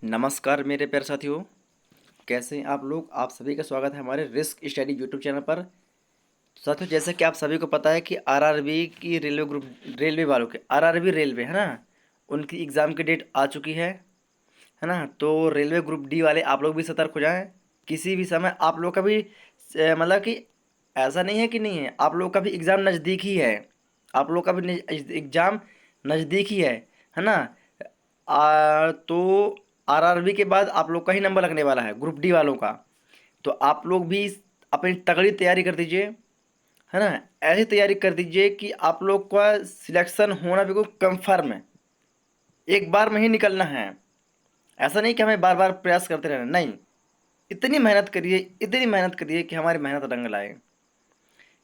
नमस्कार मेरे प्यारे साथियों। कैसे हैं आप लोग। आप सभी का स्वागत है हमारे रिस्क स्टडी यूट्यूब चैनल पर। साथियों, जैसा कि आप सभी को पता है कि आरआरबी की रेलवे ग्रुप, रेलवे वालों के आरआरबी रेलवे है ना, उनकी एग्ज़ाम की डेट आ चुकी है ना। तो रेलवे ग्रुप डी वाले आप लोग भी सतर्क हो जाएं। किसी भी समय आप लोग का भी मतलब कि ऐसा नहीं है कि नहीं है, आप लोग का भी एग्ज़ाम नज़दीक ही है। आप लोग का भी एग्ज़ाम नज़दीक ही है ना। तो आरआरबी के बाद आप लोग का ही नंबर लगने वाला है, ग्रुप डी वालों का। तो आप लोग भी अपनी तगड़ी तैयारी कर दीजिए, है ना। ऐसी तैयारी कर दीजिए कि आप लोग का सिलेक्शन होना बिल्कुल कंफर्म है। एक बार में ही निकलना है। ऐसा नहीं कि हमें बार बार प्रयास करते रहना, नहीं। इतनी मेहनत करिए, इतनी मेहनत करिए कि हमारी मेहनत रंग लाए।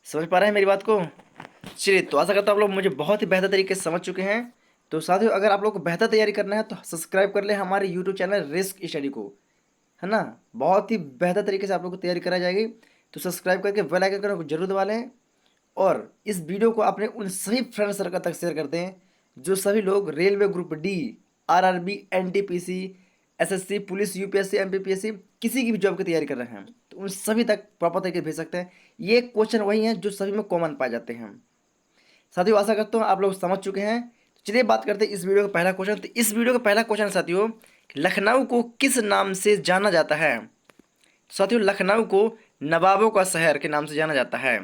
समझ पा रहे हैं मेरी बात को। चलिए, तो आशा करता हूँ आप लोग मुझे बहुत ही बेहतर तरीके से समझ चुके हैं। तो साथियों, अगर आप लोग को बेहतर तैयारी करना है तो सब्सक्राइब कर ले हमारे यूट्यूब चैनल रिस्क स्टडी को, है ना। बहुत ही बेहतर तरीके से आप लोग को तैयारी कराई जाएगी। तो सब्सक्राइब करके बेल आइकन को जरूर दबा लें। और इस वीडियो को अपने उन सभी फ्रेंड सर्कल तक शेयर कर दें जो सभी लोग railway group D, RRB, NTPC, SSC, police, UPSC, MPPSC, किसी की भी जॉब की तैयारी कर रहे हैं। तो उन सभी तक प्रॉपर तरीके से भेज सकते हैं। ये क्वेश्चन वही हैं जो सभी में कॉमन पाए जाते हैं। साथियों, आशा करता हूँ आप लोग समझ चुके हैं। तो चलिए बात करते हैं इस वीडियो का पहला क्वेश्चन। तो इस वीडियो का पहला क्वेश्चन साथियों, लखनऊ को किस नाम से जाना जाता है। साथियों, लखनऊ को नवाबों का शहर के नाम से जाना जाता है।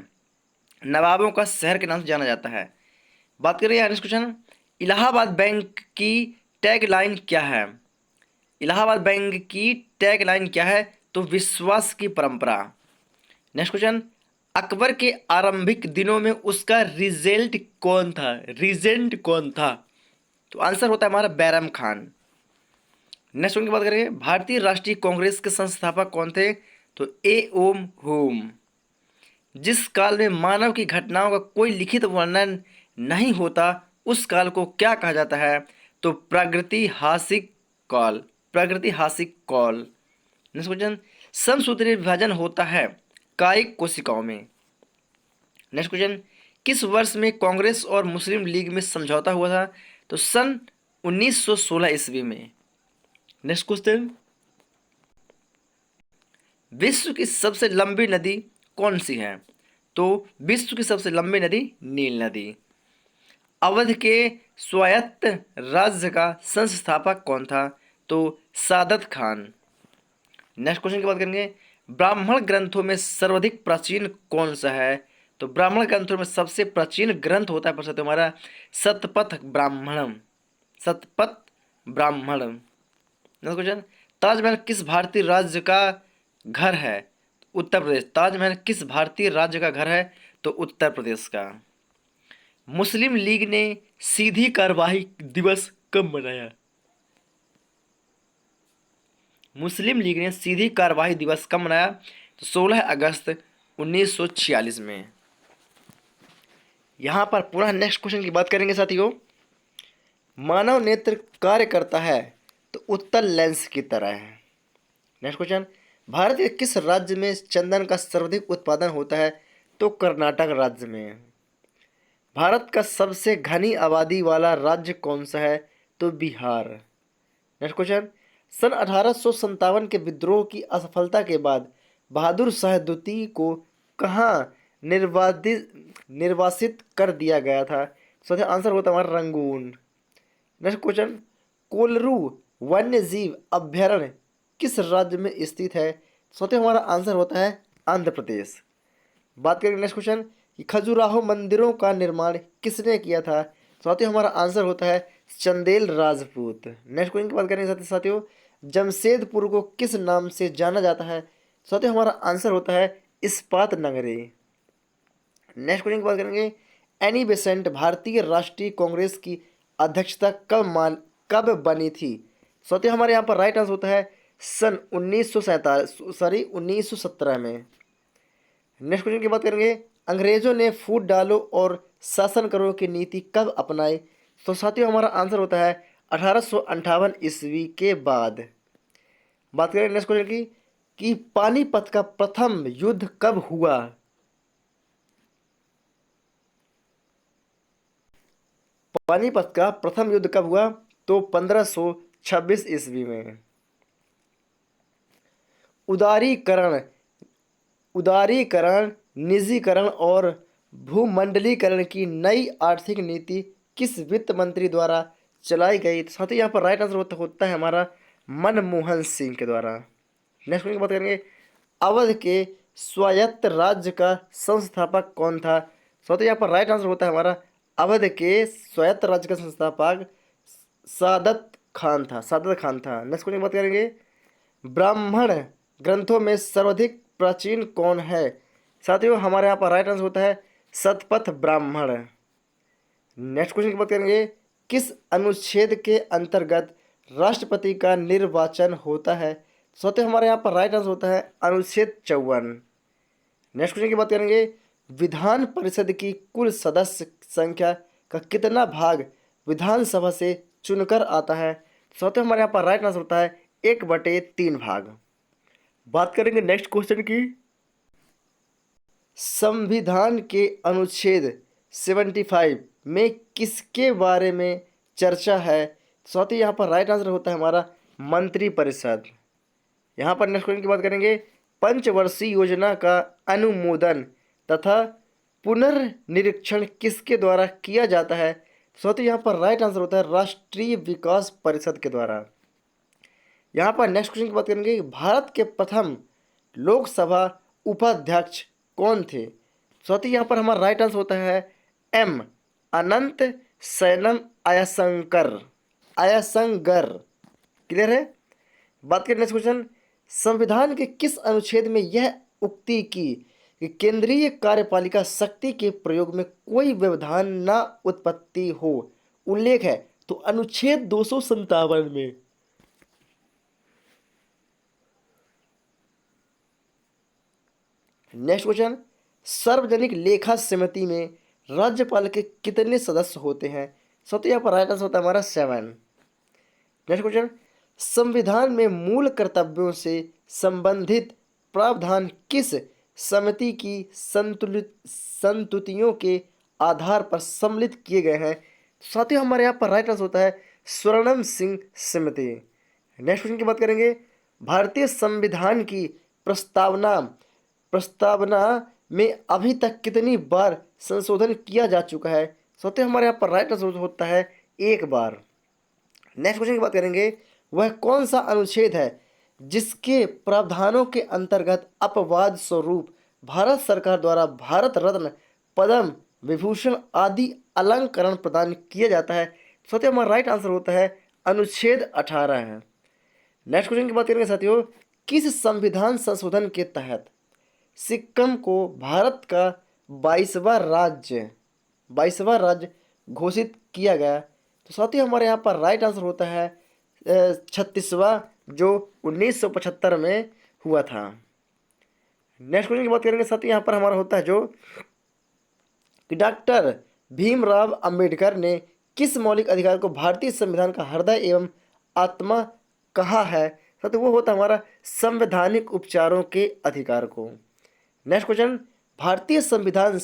नवाबों का शहर के नाम से जाना जाता है। बात करें नेक्स्ट क्वेश्चन, इलाहाबाद बैंक की टैग लाइन क्या है। इलाहाबाद बैंक की टैग लाइन क्या है। तो विश्वास की परंपरा। नेक्स्ट क्वेश्चन, अकबर के आरंभिक दिनों में उसका रिजेल्ट कौन था। रिजेंट कौन था। तो आंसर होता है हमारा बैरम खान। नेक्स्ट क्वेश्चन की बात करेंगे, भारतीय राष्ट्रीय कांग्रेस के संस्थापक कौन थे। तो ए ओम होम। जिस काल में मानव की घटनाओं का कोई लिखित वर्णन नहीं होता उस काल को क्या कहा जाता है। तो प्रागैतिहासिक काल। प्रागैतिहासिक काल। नेक्स्ट क्वेश्चन, समसूत्री विभाजन होता है कायिक कोशिकाओं में। नेक्स्ट क्वेश्चन, किस वर्ष में कांग्रेस और मुस्लिम लीग में समझौता हुआ था। तो सन 1916 ईस्वी में। नेक्स्ट क्वेश्चन, विश्व की सबसे लंबी नदी कौन सी है। तो विश्व की सबसे लंबी नदी नील नदी। अवध के स्वायत्त राज्य का संस्थापक कौन था। तो सादत खान। नेक्स्ट क्वेश्चन की बात करेंगे, ब्राह्मण ग्रंथों में सर्वाधिक प्राचीन कौन सा है। तो ब्राह्मण ग्रंथों में सबसे प्राचीन ग्रंथ होता है प्रश्न हमारा सतपथ ब्राह्मणम। सतपथ ब्राह्मणम। नेक्स्ट क्वेश्चन, ताजमहल किस भारतीय राज्य का घर है। उत्तर प्रदेश। ताजमहल किस भारतीय राज्य का घर है। तो उत्तर प्रदेश का। मुस्लिम लीग ने सीधी कार्यवाही दिवस कब मनाया। मुस्लिम लीग ने सीधी कार्यवाही दिवस कब मनाया। तो 16 अगस्त 1946 में। यहाँ पर पुनः नेक्स्ट क्वेश्चन की बात करेंगे साथियों, मानव नेत्र कार्य करता है तो उत्तल लेंस की तरह है। नेक्स्ट क्वेश्चन, भारत के किस राज्य में चंदन का सर्वाधिक उत्पादन होता है। तो कर्नाटक राज्य में। भारत का सबसे घनी आबादी वाला राज्य कौन सा है। तो बिहार। नेक्स्ट क्वेश्चन, सन 1857 के विद्रोह की असफलता के बाद बहादुर शाह द्वितीय को कहाँ निर्वासित कर दिया गया था। सही आंसर होता है हमारा रंगून। नेक्स्ट क्वेश्चन, कोलरू वन्य जीव अभ्यारण्य किस राज्य में स्थित है। सही हमारा आंसर होता है आंध्र प्रदेश। बात करेंगे नेक्स्ट क्वेश्चन कि खजुराहो मंदिरों का निर्माण किसने किया था। साथियों, हमारा आंसर होता है चंदेल राजपूत। नेक्स्ट क्वेश्चन की बात करेंगे साथियों, जमशेदपुर को किस नाम से जाना जाता है। साथियों, हमारा आंसर होता है इस्पात नगरी। नेक्स्ट क्वेश्चन की बात करेंगे, एनी बेसेंट भारतीय राष्ट्रीय कांग्रेस की अध्यक्षता कब बनी थी। साथियों, हमारे यहाँ पर राइट आंसर होता है सन 1917 में। नेक्स्ट क्वेश्चन की बात करेंगे, अंग्रेजों ने फूट डालो और शासन करो की नीति कब अपनाई। तो साथियों, हमारा आंसर होता है 1858 ईस्वी के बाद। बात करें नेक्स्ट क्वेश्चन की कि पानीपत का प्रथम युद्ध कब हुआ। पानीपत का प्रथम युद्ध कब हुआ। तो 1526 ईस्वी में। उदारीकरण उदारीकरण, निजीकरण और भूमंडलीकरण की नई आर्थिक नीति किस वित्त मंत्री द्वारा चलाई गई? तो साथ ही यहाँ पर राइट आंसर होता है हमारा मनमोहन सिंह के द्वारा। नेक्स्ट क्वेश्चन की बात करेंगे, अवध के स्वायत्त राज्य का संस्थापक कौन था? साथ ही यहाँ पर राइट आंसर होता है हमारा अवध के स्वायत्त राज्य का संस्थापक सादत खान था। नेक्स्ट क्वेश्चन की बात करेंगे, ब्राह्मण ग्रंथों में सर्वाधिक प्राचीन कौन है? साथियों हमारे यहाँ पर राइट आंसर होता है शतपथ ब्राह्मण। नेक्स्ट क्वेश्चन की बात करेंगे, किस अनुच्छेद के अंतर्गत राष्ट्रपति का निर्वाचन होता है? साथियों हमारे यहाँ पर राइट आंसर होता है अनुच्छेद 54। नेक्स्ट क्वेश्चन की बात करेंगे, विधान परिषद की कुल सदस्य संख्या का कितना भाग विधानसभा से चुनकर आता है? साथियों हमारे यहाँ पर राइट आंसर होता है 1/3 भाग। बात करेंगे नेक्स्ट क्वेश्चन की, संविधान के अनुच्छेद 75 में किसके बारे में चर्चा है? साथ ही यहाँ पर राइट आंसर होता है हमारा मंत्रिपरिषद। यहाँ पर नेक्स्ट क्वेश्चन की बात करेंगे, पंचवर्षीय योजना का अनुमोदन तथा पुनर्निरीक्षण किसके द्वारा किया जाता है? साथ ही यहाँ पर राइट आंसर होता है राष्ट्रीय विकास परिषद के द्वारा। यहाँ पर नेक्स्ट क्वेश्चन की बात करेंगे, भारत के प्रथम लोकसभा उपाध्यक्ष कौन थे? साथ ही यहाँ पर हमारा राइट आंसर होता है एम अनंत सैनम अयसंगर। क्लियर है? बात करें नेक्स्ट क्वेश्चन, संविधान के किस अनुच्छेद में यह उक्ति की कि केंद्रीय कार्यपालिका शक्ति के प्रयोग में कोई व्यवधान न उत्पत्ति हो उल्लेख है? तो अनुच्छेद 257 में। नेक्स्ट क्वेश्चन, सार्वजनिक लेखा समिति में राज्यपाल के कितने सदस्य होते हैं? तो यहाँ पर राइट आंसर होता है हमारा 7। नेक्स्ट क्वेश्चन, संविधान में मूल कर्तव्यों से संबंधित प्रावधान किस समिति की संतुतियों के आधार पर सम्मिलित किए गए हैं? साथियों हमारे यहाँ पर राइट आंसर होता है स्वर्णम सिंह समिति। नेक्स्ट क्वेश्चन की बात करेंगे, भारतीय संविधान की प्रस्तावना में अभी तक कितनी बार संशोधन किया जा चुका है? सोते हमारे यहाँ पर राइट आंसर होता है 1 बार। नेक्स्ट क्वेश्चन की बात करेंगे, वह कौन सा अनुच्छेद है जिसके प्रावधानों के अंतर्गत अपवाद स्वरूप भारत सरकार द्वारा भारत रत्न, पद्म विभूषण आदि अलंकरण प्रदान किया जाता है? सोते हमारा राइट आंसर होता है अनुच्छेद 18 है। नेक्स्ट क्वेश्चन की बात करेंगे साथियों, किस संविधान संशोधन के तहत सिक्किम को भारत का 22वां राज्य घोषित किया गया? तो साथियों हमारे यहाँ पर राइट आंसर होता है 36वां, जो 1975 में हुआ था। नेक्स्ट क्वेश्चन की बात करेंगे साथियों, यहाँ पर हमारा होता है जो कि डॉक्टर भीमराव अंबेडकर ने किस मौलिक अधिकार को भारतीय संविधान का हृदय एवं आत्मा कहा है? तो वो होता है हमारा संवैधानिक उपचारों के अधिकार को। नेक्स्ट क्वेश्चन, भारतीय संविधान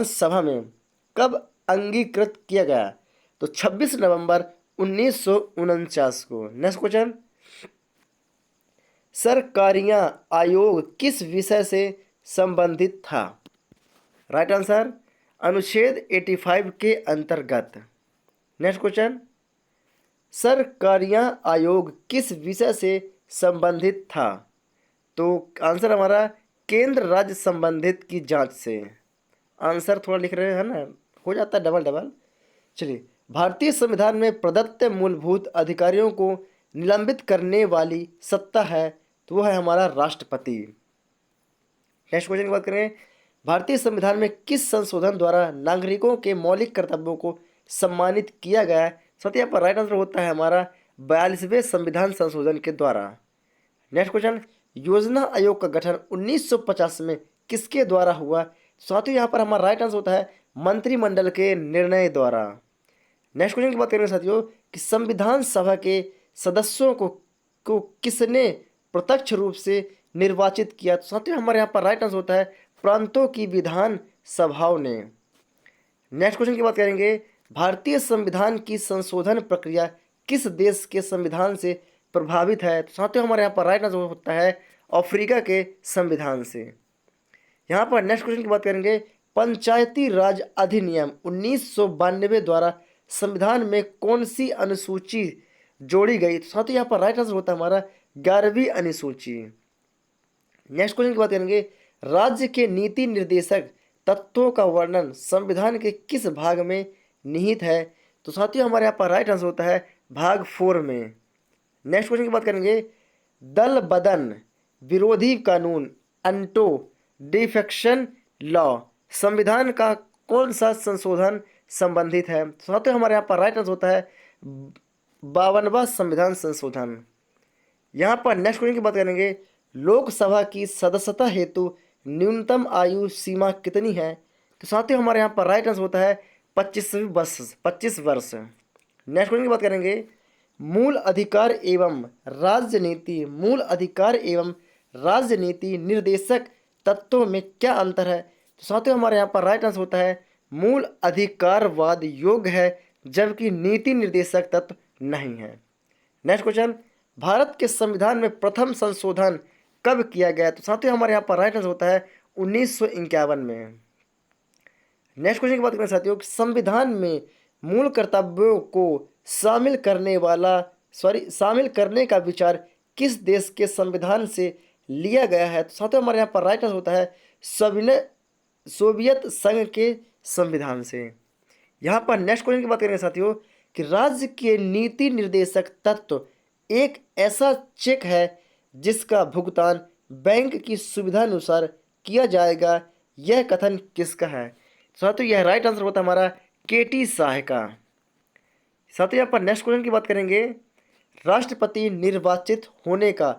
सभा में कब अंगीकृत किया गया? तो 26 नवंबर 1949 को। नेक्स्ट क्वेश्चन, सरकारिया आयोग किस विषय से संबंधित था? राइट आंसर अनुच्छेद 85 के अंतर्गत। नेक्स्ट क्वेश्चन, सरकारिया आयोग किस विषय से संबंधित था? तो आंसर हमारा केंद्र राज्य संबंधित की जांच से। आंसर थोड़ा लिख रहे हैं ना, हो जाता है डबल। चलिए, भारतीय संविधान में प्रदत्त मूलभूत अधिकारियों को निलंबित करने वाली सत्ता है, तो वह है हमारा राष्ट्रपति। नेक्स्ट क्वेश्चन की बात करें, भारतीय संविधान में किस संशोधन द्वारा नागरिकों के मौलिक कर्तव्यों को सम्मानित किया गया है? साथ यहाँ पर राइट आंसर होता है हमारा 42वें संविधान संशोधन के द्वारा। नेक्स्ट क्वेश्चन, योजना आयोग का गठन 1950 में किसके द्वारा हुआ? साथ ही यहाँ पर हमारा राइट आंसर होता है मंत्रिमंडल के निर्णय द्वारा। नेक्स्ट क्वेश्चन की बात करेंगे साथियों कि संविधान सभा के सदस्यों को किसने प्रत्यक्ष रूप से निर्वाचित किया? तो साथियों हमारे यहाँ पर राइट आंसर होता है प्रांतों की विधान सभाओं ने। नेक्स्ट क्वेश्चन की बात करेंगे, भारतीय संविधान की संशोधन प्रक्रिया किस देश के संविधान से प्रभावित है? तो साथियों हमारे यहाँ पर राइट आंसर होता है अफ्रीका के संविधान से। यहाँ पर नेक्स्ट क्वेश्चन की बात करेंगे, पंचायती राज अधिनियम 1992 द्वारा संविधान में कौन सी अनुसूची जोड़ी गई? तो साथियों यहाँ पर राइट आंसर होता है हमारा 11वीं अनुसूची। नेक्स्ट क्वेश्चन की बात करेंगे, राज्य के नीति निर्देशक तत्वों का वर्णन संविधान के किस भाग में निहित है? तो साथियों हमारे यहाँ पर राइट आंसर होता है भाग 4 में। नेक्स्ट क्वेश्चन की बात करेंगे, दल बदन विरोधी कानून एंटो डिफेक्शन लॉ संविधान का कौन सा संशोधन संबंधित है? तो साथियों हमारे यहाँ पर राइट आंसर होता है 52वां संविधान संशोधन। यहाँ पर नेक्स्ट क्वेश्चन की बात करेंगे, लोकसभा की सदस्यता हेतु न्यूनतम आयु सीमा कितनी है? तो साथियों हमारे यहाँ पर राइट आंसर होता है 25 वर्ष। नेक्स्ट क्वेश्चन की बात करेंगे, मूल अधिकार एवं राजनीति निर्देशक तत्वों में क्या अंतर है? तो साथियों हमारे यहाँ पर राइट आंसर होता है मूल अधिकारवाद योग्य है जबकि नीति निर्देशक तत्व नहीं है। नेक्स्ट क्वेश्चन, भारत के संविधान में प्रथम संशोधन कब किया गया? तो साथियों हमारे यहाँ पर राइट आंसर होता है 1951 में। नेक्स्ट क्वेश्चन की बात करें साथियों, संविधान में मूल कर्तव्यों को शामिल करने का विचार किस देश के संविधान से लिया गया है? तो साथियों हमारे यहाँ पर राइट आंसर होता है सोवियत संघ के संविधान से। यहाँ पर नेक्स्ट क्वेश्चन की बात करेंगे साथियों कि राज्य के नीति निर्देशक तत्व एक ऐसा चेक है जिसका भुगतान बैंक की सुविधा अनुसार किया जाएगा, यह कथन किसका है? साथियों यह राइट आंसर होता है हमारा केटी शाह का। साथियों यहाँ पर नेक्स्ट क्वेश्चन की बात करेंगे, राष्ट्रपति निर्वाचित होने का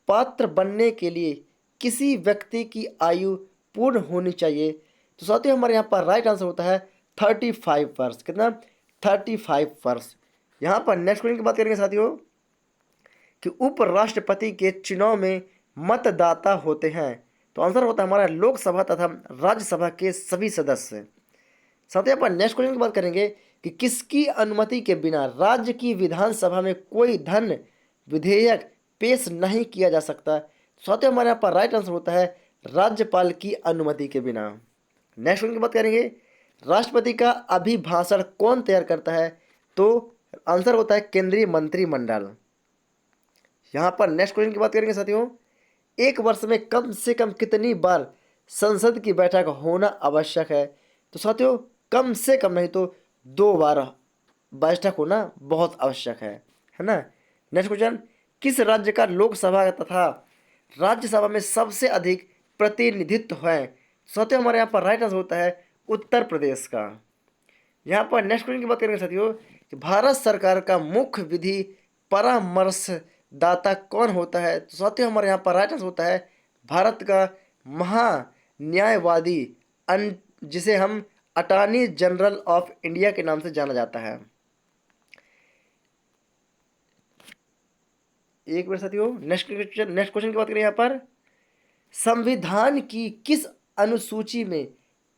पात्र बनने के लिए किसी व्यक्ति की आयु पूर्ण होनी चाहिए? तो साथियों हमारे यहाँ पर राइट आंसर होता है 35 वर्ष। कितना? 35 वर्ष। यहाँ पर नेक्स्ट क्वेश्चन की बात करेंगे साथियों कि उपराष्ट्रपति के चुनाव में मतदाता होते हैं। तो आंसर होता है हमारा लोकसभा तथा राज्यसभा के सभी सदस्य। साथ ही पर नेक्स्ट क्वेश्चन की बात करेंगे कि किसकी अनुमति के बिना राज्य की विधानसभा में कोई धन विधेयक पेश नहीं किया जा सकता? साथ ही हमारे यहाँ पर राइट आंसर होता है राज्यपाल की अनुमति के बिना। नेक्स्ट क्वेश्चन की बात करेंगे, राष्ट्रपति का अभिभाषण कौन तैयार करता है? तो आंसर होता है केंद्रीय मंत्रिमंडल। यहाँ पर नेक्स्ट क्वेश्चन की बात करेंगे साथियों, एक वर्ष में कम से कम कितनी बार संसद की बैठक होना आवश्यक है? तो साथियों कम से कम नहीं तो 2 बार बैठक होना बहुत आवश्यक है ना। नेक्स्ट क्वेश्चन, किस राज्य का लोकसभा तथा राज्यसभा में सबसे अधिक प्रतिनिधित्व है? साथियों हमारे यहाँ पर राइट आंसर होता है उत्तर प्रदेश का। यहाँ पर नेक्स्ट क्वेश्चन की बात करेंगे साथियों कि भारत सरकार का मुख्य विधि परामर्शदाता कौन होता है? तो साथियों हमारे यहाँ पर राइट आंसर होता है भारत का महान्यायवादी जिसे हम अटॉर्नी जनरल ऑफ इंडिया के नाम से जाना जाता है। एक मिनट साथियों, नेक्स्ट क्वेश्चन की बात करें यहाँ पर, संविधान की किस अनुसूची में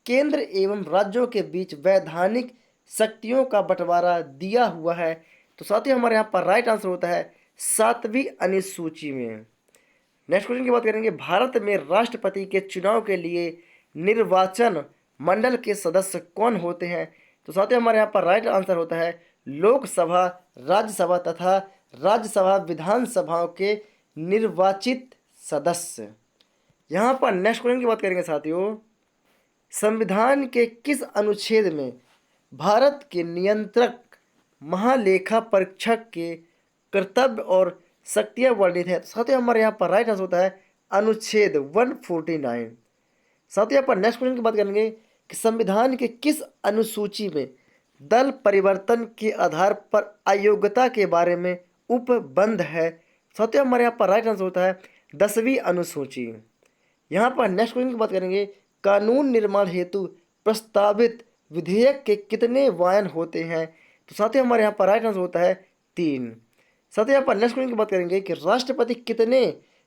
केंद्र एवं राज्यों के बीच वैधानिक शक्तियों का बंटवारा दिया हुआ है? तो साथियों हमारे यहाँ पर राइट आंसर होता है 7वीं अनुसूची में। नेक्स्ट क्वेश्चन की बात करेंगे, भारत में राष्ट्रपति के चुनाव के लिए निर्वाचन मंडल के सदस्य कौन होते हैं? तो साथियों हमारे यहाँ पर राइट आंसर होता है लोकसभा, राज्यसभा तथा राज्यसभा विधानसभाओं के निर्वाचित सदस्य। यहाँ पर नेक्स्ट क्वेश्चन की बात करेंगे साथियों, संविधान के किस अनुच्छेद में भारत के नियंत्रक महालेखा परीक्षक के कर्तव्य और शक्तियाँ वर्णित है? तो साथियों हमारे यहाँ पर राइट आंसर होता है अनुच्छेद 149। साथियों यहाँ पर नेक्स्ट क्वेश्चन की बात करेंगे कि संविधान के किस अनुसूची में दल परिवर्तन के आधार पर अयोग्यता के बारे में उपबंध है? साथियों हमारे यहाँ पर राइट आंसर होता है 10वीं अनुसूची। यहाँ पर नेक्स्ट क्वेश्चन की बात करेंगे, कानून निर्माण हेतु प्रस्तावित विधेयक के कितने वायन होते हैं? तो साथियों हमारे यहाँ पर राइट आंसर होता है 3। साथियों यहाँ पर नेक्स्ट क्वेश्चन की बात करेंगे कि राष्ट्रपति कितने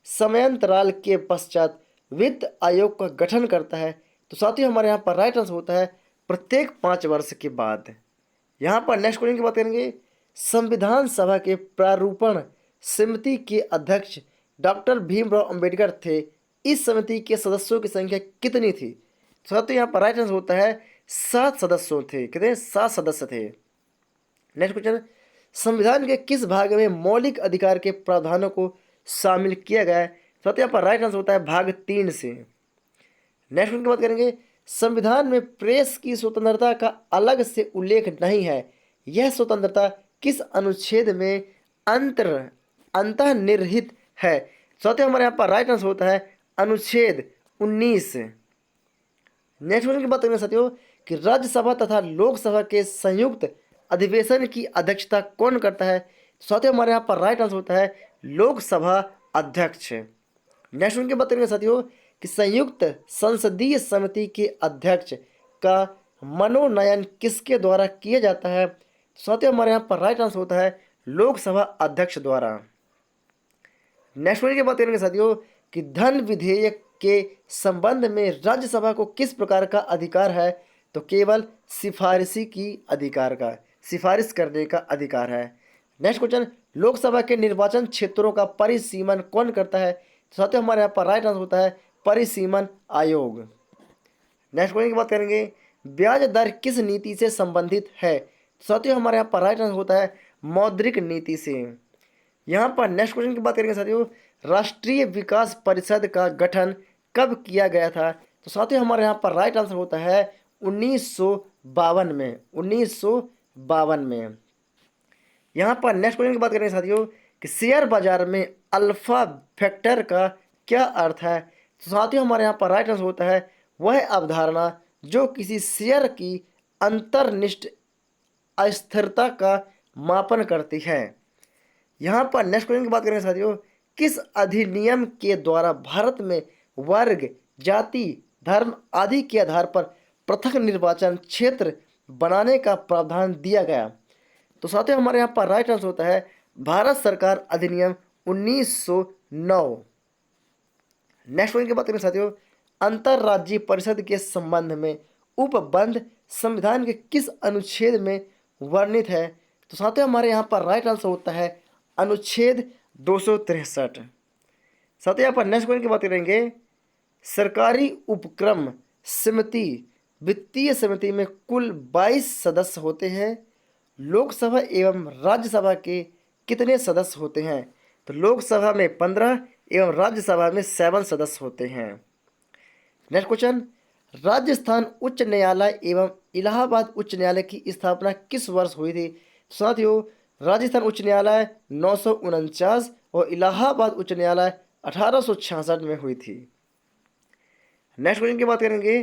समयांतराल के पश्चात वित्त आयोग का गठन करता है? तो साथियों हमारे यहाँ पर राइट आंसर होता है प्रत्येक 5 वर्ष के बाद। यहाँ पर नेक्स्ट क्वेश्चन की बात करेंगे, संविधान सभा के प्रारूपण समिति के अध्यक्ष डॉक्टर भीमराव अंबेडकर थे। इस समिति के सदस्यों की संख्या कितनी थी? तो यहाँ पर राइट आंसर होता है 7 सदस्यों थे। कितने? 7 सदस्य थे। नेक्स्ट क्वेश्चन, संविधान के किस भाग में मौलिक अधिकार के प्रावधानों को शामिल किया गया है? तो यहाँ पर राइट आंसर होता है भाग 3 से। नेक्स्ट क्वेश्चन की बात करेंगे, संविधान में प्रेस की स्वतंत्रता का अलग से उल्लेख नहीं है। यह स्वतंत्रता किस अनुच्छेद में अंतर्निहित है? तो हमारे यहाँ पर राइट आंसर होता है अनुच्छेद 19। नेक्स्ट क्वेश्चन की बात करेंगे साथियों कि राज्यसभा तथा लोकसभा के संयुक्त अधिवेशन की अध्यक्षता कौन करता है? साथियों हमारे यहाँ पर राइट आंसर होता है लोकसभा अध्यक्ष। नेक्स्ट क्वेश्चन की बात करेंगे साथियों कि संयुक्त संसदीय समिति के अध्यक्ष का मनोनयन किसके द्वारा किया जाता है? साथियों हमारे यहाँ पर राइट आंसर होता है लोकसभा अध्यक्ष द्वारा। नेक्स्ट क्वेश्चन की बात करेंगे साथियों कि धन विधेयक के संबंध में राज्यसभा को किस प्रकार का अधिकार है? तो केवल सिफारिश करने का अधिकार है। नेक्स्ट क्वेश्चन, लोकसभा के निर्वाचन क्षेत्रों का परिसीमन कौन करता है? साथियों हमारे यहाँ पर राइट आंसर होता है परिसीमन आयोग। नेक्स्ट क्वेश्चन की बात करेंगे, ब्याज दर किस नीति से संबंधित है? साथियों हमारे यहाँ पर राइट आंसर होता है मौद्रिक नीति से। यहाँ पर नेक्स्ट क्वेश्चन की बात करेंगे साथियों, राष्ट्रीय विकास परिषद का गठन कब किया गया था? तो साथियों हमारे यहाँ पर राइट आंसर होता है 1952 में। 1952 में। यहाँ पर नेक्स्ट क्वेश्चन की बात करेंगे साथियों कि शेयर बाजार में अल्फा फैक्टर का क्या अर्थ है? तो साथियों हमारे यहाँ पर राइट आंसर होता है वह अवधारणा जो किसी शेयर की अंतर्निष्ठ अस्थिरता का मापन करती है। यहाँ पर नेक्स्ट क्वेश्चन की बात करेंगे साथियों, किस अधिनियम के द्वारा भारत में वर्ग, जाति, धर्म आदि के आधार पर पृथक निर्वाचन क्षेत्र बनाने का प्रावधान दिया गया? तो साथियों हमारे यहाँ पर राइट आंसर होता है भारत सरकार अधिनियम 1909। नेक्स्ट क्वेश्चन की बात करें साथियों, अंतर्राज्यीय परिषद के संबंध में उपबंध संविधान के किस अनुच्छेद में वर्णित है? तो साथियों हमारे यहाँ पर राइट आंसर होता है अनुच्छेद 263। साथियों यहाँ पर नेक्स्ट क्वेश्चन की बात करेंगे, सरकारी उपक्रम समिति वित्तीय समिति में कुल 22 सदस्य होते हैं। लोकसभा एवं राज्यसभा के कितने सदस्य होते हैं? तो लोकसभा में 15 एवं राज्यसभा में 7 सदस्य होते हैं। नेक्स्ट क्वेश्चन, राजस्थान उच्च न्यायालय एवं इलाहाबाद उच्च न्यायालय की स्थापना किस वर्ष हुई थी? साथियों राजस्थान उच्च न्यायालय 949 और इलाहाबाद उच्च न्यायालय 1866 में हुई थी। नेक्स्ट क्वेश्चन की बात करेंगे,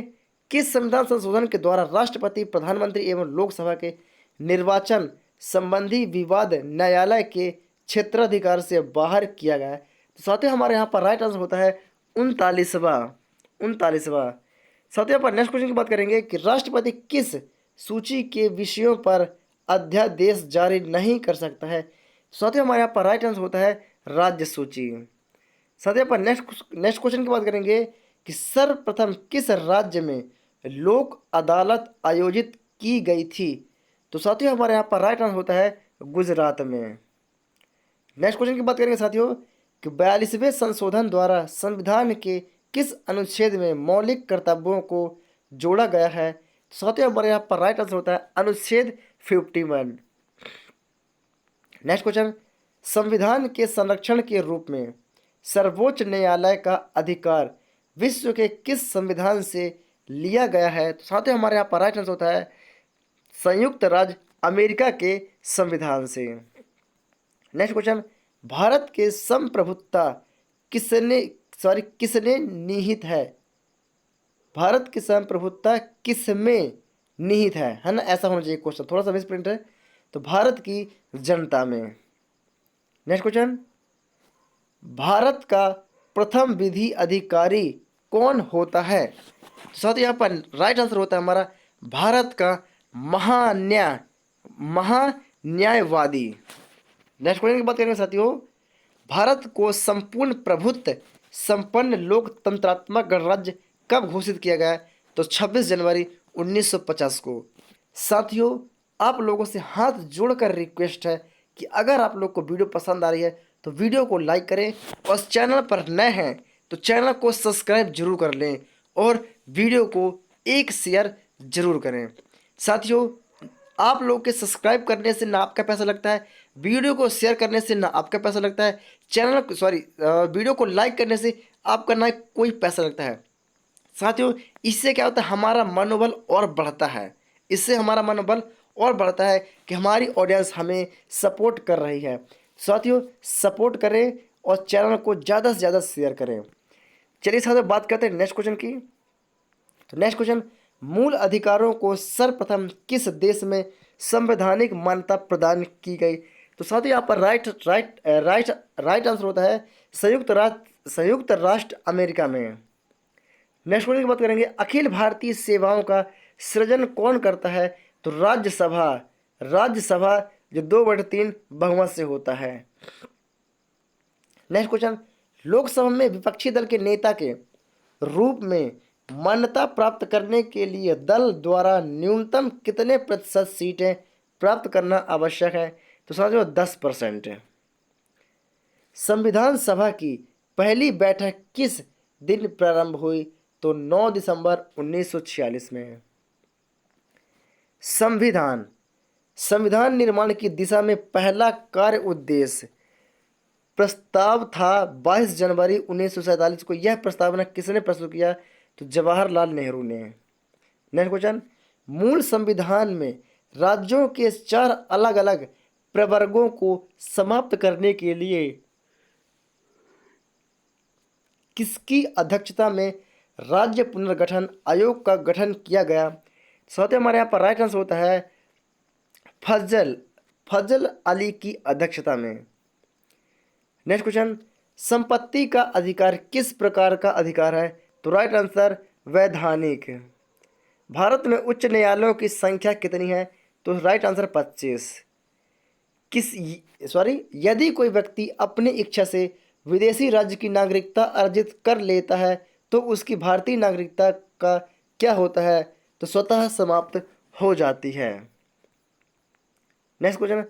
किस संविधान संशोधन के द्वारा राष्ट्रपति, प्रधानमंत्री एवं लोकसभा के निर्वाचन संबंधी विवाद न्यायालय के क्षेत्राधिकार से बाहर किया गया है? तो साथियों हमारे यहाँ पर राइट आंसर होता है 39वां। साथियों पर नेक्स्ट क्वेश्चन की बात करेंगे कि राष्ट्रपति किस सूची के विषयों पर अध्यादेश जारी नहीं कर सकता है? साथियों हमारे यहाँ पर राइट आंसर होता है राज्य सूची। साथियों पर नेक्स्ट क्वेश्चन की बात करेंगे कि सर्वप्रथम किस राज्य में लोक अदालत आयोजित की गई थी? तो साथियों हमारे यहाँ पर राइट आंसर होता है गुजरात में। नेक्स्ट क्वेश्चन की बात करेंगे साथियों कि 42वें संशोधन द्वारा संविधान के किस अनुच्छेद में मौलिक कर्तव्यों को जोड़ा गया है? साथियों हमारे यहाँ पर राइट आंसर होता है अनुच्छेद 51। नेक्स्ट क्वेश्चन, संविधान के संरक्षण के रूप में सर्वोच्च न्यायालय का अधिकार विश्व के किस संविधान से लिया गया है? तो साथियों हमारे यहाँ पर राइट आंसर होता है संयुक्त राज्य अमेरिका के संविधान से। नेक्स्ट क्वेश्चन, भारत के संप्रभुत्ता किसने निहित है? भारत की संप्रभुत्ता किसमें निहित है ना? ऐसा होना चाहिए क्वेश्चन, थोड़ा सा मिसप्रिंट है। तो भारत की जनता में। नेक्स्ट क्वेश्चन, भारत का प्रथम विधि अधिकारी कौन होता है? तो साथ ही यहाँ पर राइट आंसर होता है हमारा भारत का महान्यायवादी। नेक्स्ट क्वेश्चन की बात करेंगे साथियों, भारत को संपूर्ण प्रभुत्व संपन्न लोकतंत्रात्मक गणराज्य कब घोषित किया गया? तो 26 जनवरी 1950 को। साथियों आप लोगों से हाथ जोड़कर रिक्वेस्ट है कि अगर आप लोग को वीडियो पसंद आ रही है तो वीडियो को लाइक करें, और चैनल पर नए हैं तो चैनल को सब्सक्राइब जरूर कर लें, और वीडियो को एक शेयर जरूर करें। साथियों, आप लोग के सब्सक्राइब करने से ना आपका पैसा लगता है, वीडियो को शेयर करने से ना आपका पैसा लगता है, वीडियो को लाइक करने से आपका ना कोई पैसा लगता है। साथियों, इससे क्या होता है, हमारा मनोबल और बढ़ता है। इससे हमारा मनोबल और बढ़ता है कि हमारी ऑडियंस हमें सपोर्ट कर रही है। साथियों, सपोर्ट करें और चैनल को ज़्यादा से ज़्यादा शेयर करें। चलिए साथियों, बात करते हैं नेक्स्ट क्वेश्चन की। तो नेक्स्ट क्वेश्चन, मूल अधिकारों को सर्वप्रथम किस देश में संवैधानिक मान्यता प्रदान की गई? तो साथियों, यहाँ पर राइट आंसर होता है संयुक्त राष्ट्र अमेरिका में। नेक्स्ट क्वेश्चन की बात करेंगे, अखिल भारतीय सेवाओं का सृजन कौन करता है? तो राज्यसभा जो 2/3 बहुमत से होता है। नेक्स्ट क्वेश्चन, लोकसभा में विपक्षी दल के नेता के रूप में मान्यता प्राप्त करने के लिए दल द्वारा न्यूनतम कितने प्रतिशत सीटें प्राप्त करना आवश्यक है? तो साथियों, 10%। संविधान सभा की पहली बैठक किस दिन प्रारंभ हुई? तो 9 दिसंबर 1946 में। संविधान निर्माण की दिशा में पहला कार्य उद्देश्य प्रस्ताव था 22 जनवरी 1947 को। यह प्रस्तावना किसने प्रस्तुत किया? तो जवाहरलाल नेहरू ने। नेक्स्ट क्वेश्चन, मूल संविधान में राज्यों के 4 अलग अलग प्रवर्गों को समाप्त करने के लिए किसकी अध्यक्षता में राज्य पुनर्गठन आयोग का गठन किया गया? साथियों, हमारे यहाँ पर राइट आंसर होता है फजल अली की अध्यक्षता में। नेक्स्ट क्वेश्चन, संपत्ति का अधिकार किस प्रकार का अधिकार है? तो राइट आंसर वैधानिक। भारत में उच्च न्यायालयों की संख्या कितनी है? तो राइट आंसर 25। यदि कोई व्यक्ति अपनी इच्छा से विदेशी राज्य की नागरिकता अर्जित कर लेता है तो उसकी भारतीय नागरिकता का क्या होता है? तो स्वतः समाप्त हो जाती है। नेक्स्ट क्वेश्चन,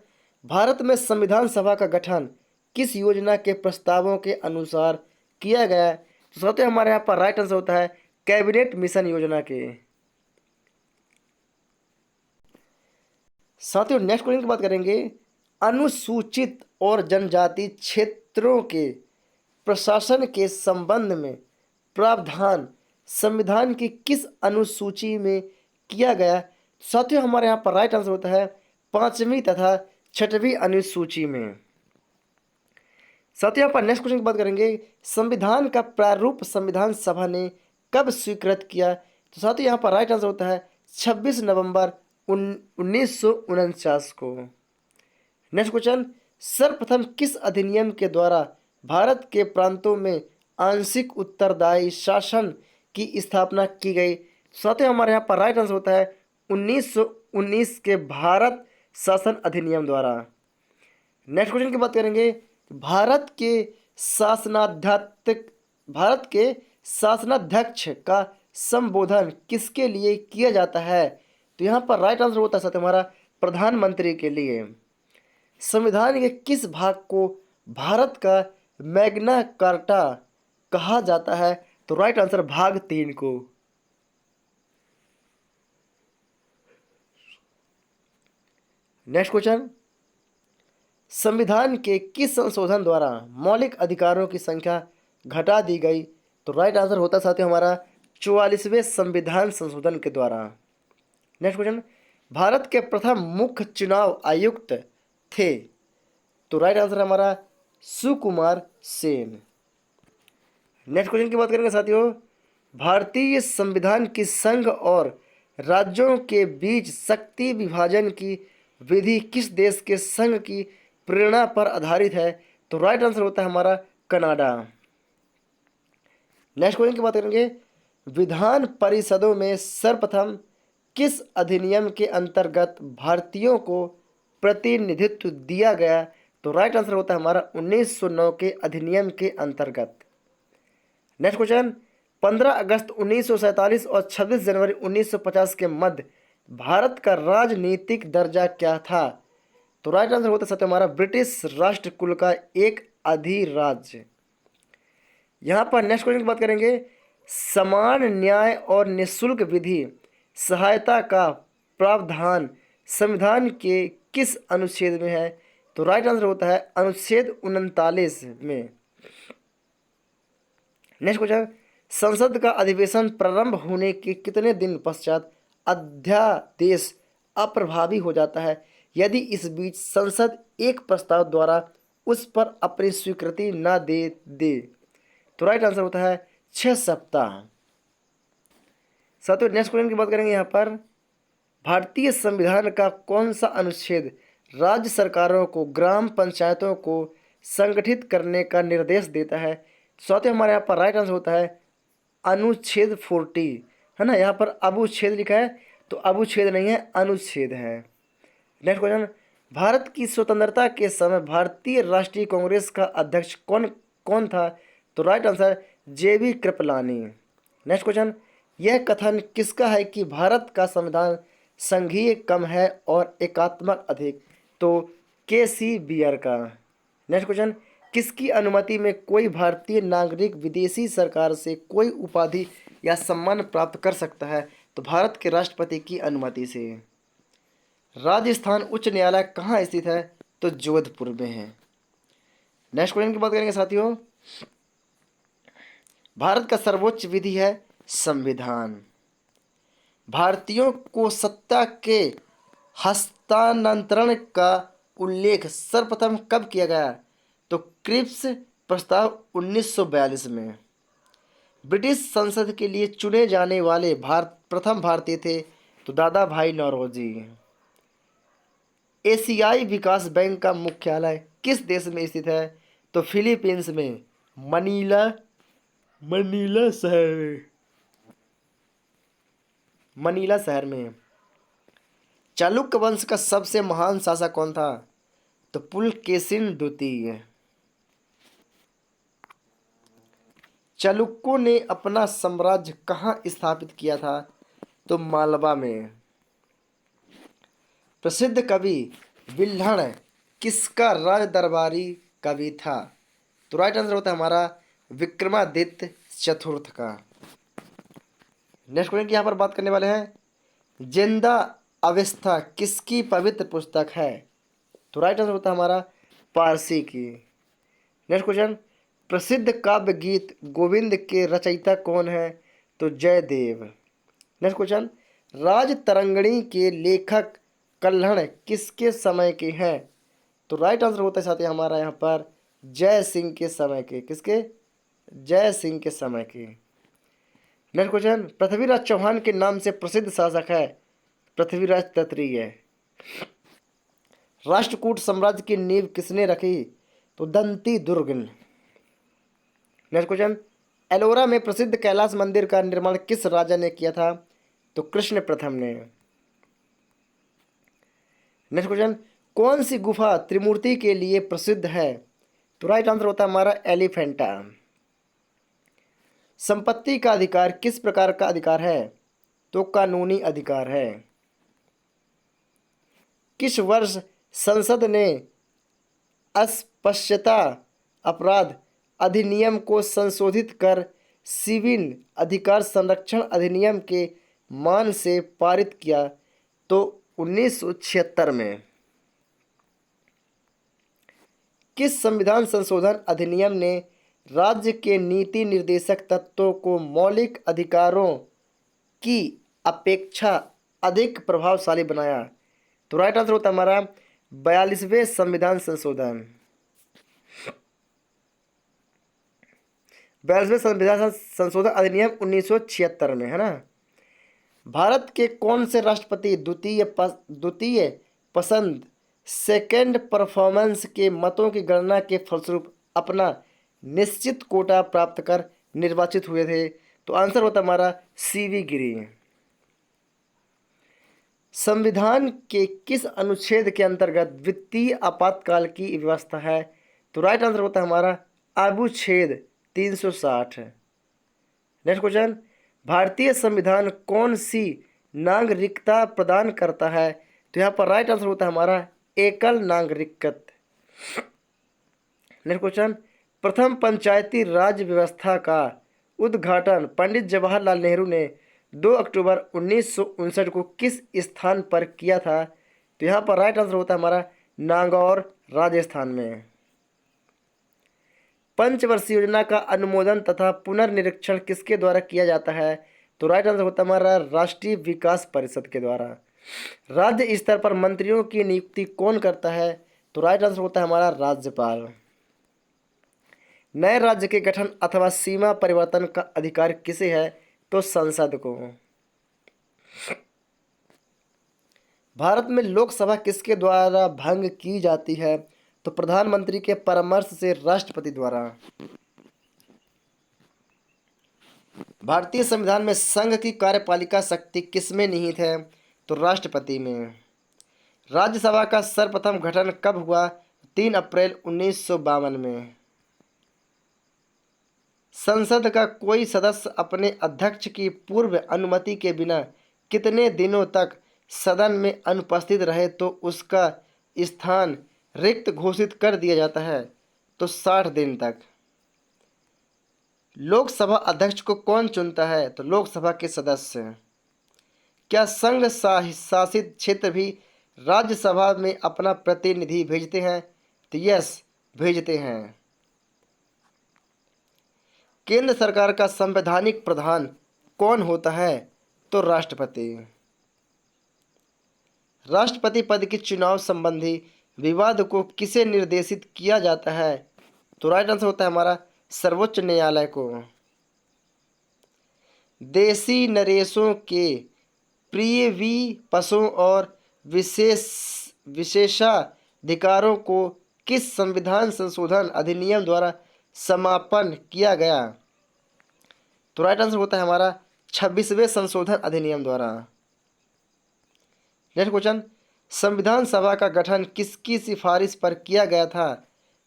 भारत में संविधान सभा का गठन किस योजना के प्रस्तावों के अनुसार किया गया है? तो साथियों, हमारे यहाँ पर राइट आंसर होता है कैबिनेट मिशन योजना के। साथियों, नेक्स्ट क्वेश्चन की बात करेंगे, अनुसूचित और जनजाति क्षेत्रों के प्रशासन के संबंध में प्रावधान संविधान की किस अनुसूची में किया गया? साथियों, हमारे यहाँ पर राइट आंसर होता है 5वीं तथा 6वीं अनुसूची में। साथियों, यहाँ पर नेक्स्ट क्वेश्चन की बात करेंगे, संविधान का प्रारूप संविधान सभा ने कब स्वीकृत किया? तो साथियों, यहाँ पर राइट आंसर होता है 26 नवंबर 1949 को। नेक्स्ट क्वेश्चन, सर्वप्रथम किस अधिनियम के द्वारा भारत के प्रांतों में आंशिक उत्तरदायी शासन की स्थापना की गई? साथियों, हमारे यहाँ पर राइट आंसर होता है 1919 के भारत शासन अधिनियम द्वारा। नेक्स्ट क्वेश्चन की बात करेंगे, भारत के शासनाध्यक्ष का संबोधन किसके लिए किया जाता है? तो यहाँ पर राइट आंसर होता है साथियों हमारा प्रधानमंत्री के लिए। संविधान के किस भाग को भारत का मैग्ना कार्टा कहा जाता है? तो राइट आंसर भाग 3 को। नेक्स्ट क्वेश्चन, संविधान के किस संशोधन द्वारा मौलिक अधिकारों की संख्या घटा दी गई? तो राइट आंसर होता साथियों हमारा 44वें संविधान संशोधन के द्वारा। नेक्स्ट क्वेश्चन, भारत के प्रथम मुख्य चुनाव आयुक्त थे? तो राइट आंसर हमारा सुकुमार सेन। नेक्स्ट क्वेश्चन की बात करेंगे साथियों, भारतीय संविधान की संघ और राज्यों के बीच शक्ति विभाजन की विधि किस देश के संघ की प्रेरणा पर आधारित है? तो राइट आंसर होता है हमारा कनाडा। नेक्स्ट क्वेश्चन की बात करेंगे, विधान परिषदों में सर्वप्रथम किस अधिनियम के अंतर्गत भारतीयों को प्रतिनिधित्व दिया गया? तो राइट आंसर होता है हमारा 1909 के अधिनियम के अंतर्गत। नेक्स्ट क्वेश्चन, 15 अगस्त 1947 और 26 जनवरी 1950 के मध्य भारत का राजनीतिक दर्जा क्या था? तो राइट आंसर होता है हमारा ब्रिटिश राष्ट्रकुल का एक अधिराज्य। यहाँ पर नेक्स्ट क्वेश्चन की बात करेंगे, समान न्याय और निःशुल्क विधि सहायता का प्रावधान संविधान के किस अनुच्छेद में है? तो राइट आंसर होता है अनुच्छेद 39 में। नेक्स्ट क्वेश्चन, संसद का अधिवेशन प्रारंभ होने के कितने दिन पश्चात अध्यादेश अप्रभावी हो जाता है यदि इस बीच संसद एक प्रस्ताव द्वारा उस पर अपनी स्वीकृति न दे? तो राइट आंसर होता है 6 सप्ताह। साथियों नेक्स्ट क्वेश्चन की बात करेंगे यहाँ पर, भारतीय संविधान का कौन सा अनुच्छेद राज्य सरकारों को ग्राम पंचायतों को संगठित करने का निर्देश देता है? साथियों हमारे यहाँ पर राइट आंसर होता है अनुच्छेद 40, है ना। यहाँ पर अबुच्छेद लिखा है तो अबुच्छेद नहीं है, अनुच्छेद है। नेक्स्ट क्वेश्चन, भारत की स्वतंत्रता के समय भारतीय राष्ट्रीय कांग्रेस का अध्यक्ष कौन कौन था? तो राइट आंसर जेबी कृपलानी। नेक्स्ट क्वेश्चन, यह कथन किसका है कि भारत का संविधान संघीय कम है और एकात्मक अधिक? तो के.सी. बियर का। नेक्स्ट क्वेश्चन, किसकी अनुमति में कोई भारतीय नागरिक विदेशी सरकार से कोई उपाधि या सम्मान प्राप्त कर सकता है? तो भारत के राष्ट्रपति की अनुमति से। राजस्थान उच्च न्यायालय कहाँ स्थित है? तो जोधपुर में है। नेक्स्ट क्वेश्चन की बात करेंगे साथियों, भारत का सर्वोच्च विधि है संविधान। भारतीयों को सत्ता के हस्तांतरण का उल्लेख सर्वप्रथम कब किया गया? तो क्रिप्स प्रस्ताव 1942 में। ब्रिटिश संसद के लिए चुने जाने वाले प्रथम भारतीय थे तो दादा भाई नौरोजी। एशियाई विकास बैंक का मुख्यालय किस देश में स्थित है? तो फिलीपींस में, मनीला शहर में। चालुक्य वंश का सबसे महान शासक कौन था? तो पुलकेशिन द्वितीय। चालुक्यों ने अपना साम्राज्य कहाँ स्थापित किया था? तो मालवा में। प्रसिद्ध कवि विल्हण किसका राज दरबारी कवि था? तो राइट आंसर होता है हमारा विक्रमादित्य चतुर्थ का। नेक्स्ट क्वेश्चन की यहाँ पर बात करने वाले हैं, जिंदा अवस्था किसकी पवित्र पुस्तक है? तो राइट आंसर होता है हमारा पारसी की। नेक्स्ट क्वेश्चन, प्रसिद्ध काव्य गीत गोविंद के रचयिता कौन है? तो जयदेव। नेक्स्ट क्वेश्चन, राज तरंगिणी के लेखक कल्हड़ किसके समय के हैं? तो राइट आंसर होता है साथी हमारा यहाँ पर जय सिंह के समय के। किसके? जय सिंह के समय के। नेक्स्ट क्वेश्चन, पृथ्वीराज चौहान के नाम से प्रसिद्ध शासक है? पृथ्वीराज तृतीय। राष्ट्रकूट साम्राज्य की नींव किसने रखी? तो दंती दुर्ग। नेक्स्ट क्वेश्चन, एलोरा में प्रसिद्ध कैलाश मंदिर का निर्माण किस राजा ने किया था? तो कृष्ण प्रथम ने। नेक्स्ट क्वेश्चन, कौन सी गुफा त्रिमूर्ति के लिए प्रसिद्ध है? तो राइट आंसर होता है हमारा एलिफेंटा। संपत्ति का अधिकार किस प्रकार का अधिकार है? तो कानूनी अधिकार है। किस वर्ष संसद ने अस्पृश्यता अपराध अधिनियम को संशोधित कर सिविल अधिकार संरक्षण अधिनियम के मान से पारित किया? तो 1976 में। किस संविधान संशोधन अधिनियम ने राज्य के नीति निर्देशक तत्वों को मौलिक अधिकारों की अपेक्षा अधिक प्रभावशाली बनाया? तो राइट आंसर होता है हमारा 42वें संविधान संशोधन। 42वें संविधान संशोधन अधिनियम 1976 में, है ना। भारत के कौन से राष्ट्रपति द्वितीय पसंद सेकेंड परफॉर्मेंस के मतों की गणना के फलस्वरूप अपना निश्चित कोटा प्राप्त कर निर्वाचित हुए थे? तो आंसर होता हमारा सीवी गिरी। संविधान के किस अनुच्छेद के अंतर्गत वित्तीय आपातकाल की व्यवस्था है? तो राइट आंसर होता है हमारा अनुच्छेद 360। नेक्स्ट क्वेश्चन, भारतीय संविधान कौन सी नागरिकता प्रदान करता है? तो यहाँ पर राइट आंसर होता है हमारा एकल नागरिकत। नेक्स्ट क्वेश्चन, प्रथम पंचायती राज व्यवस्था का उद्घाटन पंडित जवाहरलाल नेहरू ने 2 अक्टूबर 1959 को किस स्थान पर किया था? तो यहाँ पर राइट आंसर होता है हमारा नागौर, राजस्थान में। पंचवर्षीय योजना का अनुमोदन तथा पुनर्निरीक्षण किसके द्वारा किया जाता है? तो राइट आंसर होता है हमारा राष्ट्रीय विकास परिषद के द्वारा। राज्य स्तर पर मंत्रियों की नियुक्ति कौन करता है? तो राइट आंसर होता है हमारा राज्यपाल। नए राज्य के गठन अथवा सीमा परिवर्तन का अधिकार किसे है? तो संसद को। भारत में लोकसभा किसके द्वारा भंग की जाती है? तो प्रधानमंत्री के परामर्श से राष्ट्रपति द्वारा। भारतीय संविधान में संघ की कार्यपालिका शक्ति किसमें निहित है? तो राष्ट्रपति में। राज्यसभा का सर्वप्रथम गठन कब हुआ? 3 अप्रैल 1952 में। संसद का कोई सदस्य अपने अध्यक्ष की पूर्व अनुमति के बिना कितने दिनों तक सदन में अनुपस्थित रहे तो उसका स्थान रिक्त घोषित कर दिया जाता है? तो 60 दिन तक। लोकसभा अध्यक्ष को कौन चुनता है? तो लोकसभा के सदस्य। क्या संघ शासित क्षेत्र भी राज्यसभा में अपना प्रतिनिधि भेजते हैं? तो यस, भेजते हैं। केंद्र सरकार का संवैधानिक प्रधान कौन होता है? तो राष्ट्रपति। राष्ट्रपति पद के चुनाव संबंधी विवाद को किसे निर्देशित किया जाता है? तो राइट आंसर होता है हमारा सर्वोच्च न्यायालय को। देशी नरेशों के प्रियवी पशुओं और विशेषाधिकारों को किस संविधान संशोधन अधिनियम द्वारा समापन किया गया? तो राइट आंसर होता है हमारा 26वें संशोधन अधिनियम द्वारा। नेक्स्ट क्वेश्चन, संविधान सभा का गठन किसकी सिफारिश पर किया गया था?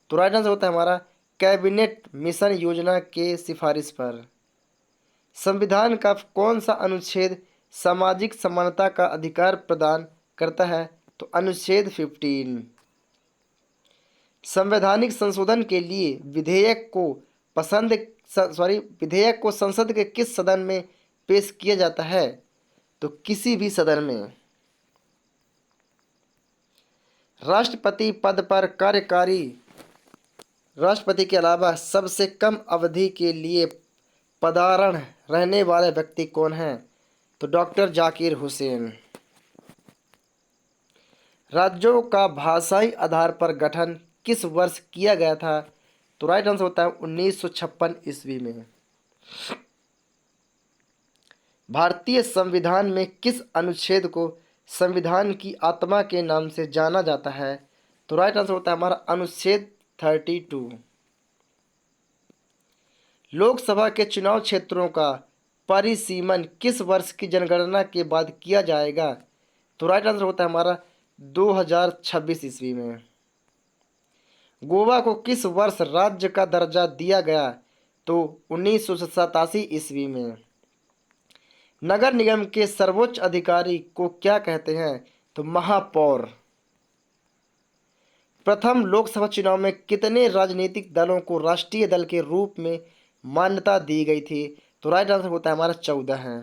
तो राइट आंसर होता है हमारा कैबिनेट मिशन योजना के सिफारिश पर। संविधान का कौन सा अनुच्छेद सामाजिक समानता का अधिकार प्रदान करता है? तो अनुच्छेद 15। संवैधानिक संशोधन के लिए विधेयक को संसद के किस सदन में पेश किया जाता है? तो किसी भी सदन में। राष्ट्रपति पद पर कार्यकारी राष्ट्रपति के अलावा सबसे कम अवधि के लिए पदार्पण रहने वाले व्यक्ति कौन हैं? तो डॉक्टर जाकिर हुसैन। राज्यों का भाषाई आधार पर गठन किस वर्ष किया गया था? तो राइट आंसर होता है 1956 ईस्वी में। भारतीय संविधान में किस अनुच्छेद को संविधान की आत्मा के नाम से जाना जाता है? तो राइट आंसर होता है हमारा अनुच्छेद 32। लोकसभा के चुनाव क्षेत्रों का परिसीमन किस वर्ष की जनगणना के बाद किया जाएगा? तो राइट आंसर होता है हमारा 2026 ईस्वी में। गोवा को किस वर्ष राज्य का दर्जा दिया गया? तो 1987 ईस्वी में। नगर निगम के सर्वोच्च अधिकारी को क्या कहते हैं? तो महापौर। प्रथम लोकसभा चुनाव में कितने राजनीतिक दलों को राष्ट्रीय दल के रूप में मान्यता दी गई थी? तो राइट आंसर होता है हमारा 14 है।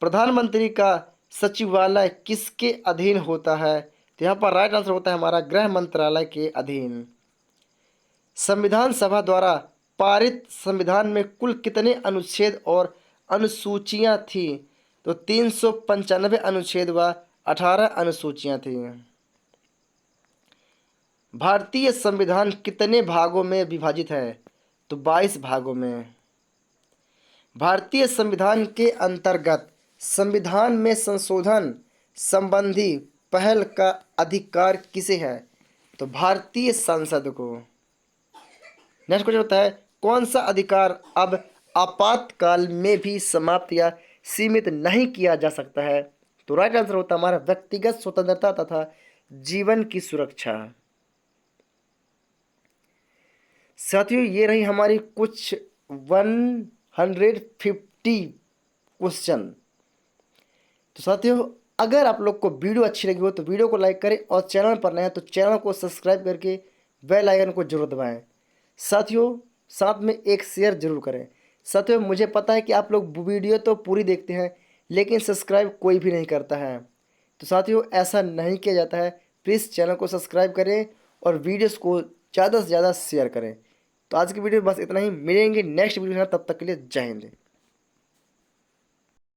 प्रधानमंत्री का सचिवालय किसके अधीन होता है? तो यहाँ पर राइट आंसर होता है हमारा गृह मंत्रालय के अधीन। संविधान सभा द्वारा पारित संविधान में कुल कितने अनुच्छेद और अनुसूचियां थी? तो 395 अनुच्छेद व 18 अनुसूचियां थी। भारतीय संविधान कितने भागों में विभाजित है? तो 22 भागों में। भारतीय संविधान के अंतर्गत संविधान में संशोधन संबंधी पहल का अधिकार किसे है? तो भारतीय संसद को। नेक्स्ट क्वेश्चन होता है, कौन सा अधिकार अब आपातकाल में भी समाप्त या सीमित नहीं किया जा सकता है? तो राइट आंसर होता है हमारा व्यक्तिगत स्वतंत्रता तथा जीवन की सुरक्षा। साथियों, ये रही हमारी कुछ 150 क्वेश्चन तो साथियों, अगर आप लोग को वीडियो अच्छी लगी हो तो वीडियो को लाइक करें और चैनल पर नए हैं तो चैनल को सब्सक्राइब करके बेल आइकन को जरूर दबाएं। साथियों, साथ में एक शेयर जरूर करें। साथियों, मुझे पता है कि आप लोग वीडियो तो पूरी देखते हैं लेकिन सब्सक्राइब कोई भी नहीं करता है। तो साथियों, ऐसा नहीं किया जाता है। प्लीज़ चैनल को सब्सक्राइब करें और वीडियोस को ज़्यादा से ज़्यादा शेयर करें। तो आज की वीडियो में बस इतना ही। मिलेंगे नेक्स्ट वीडियो में, तब तक के लिए जय हिंद।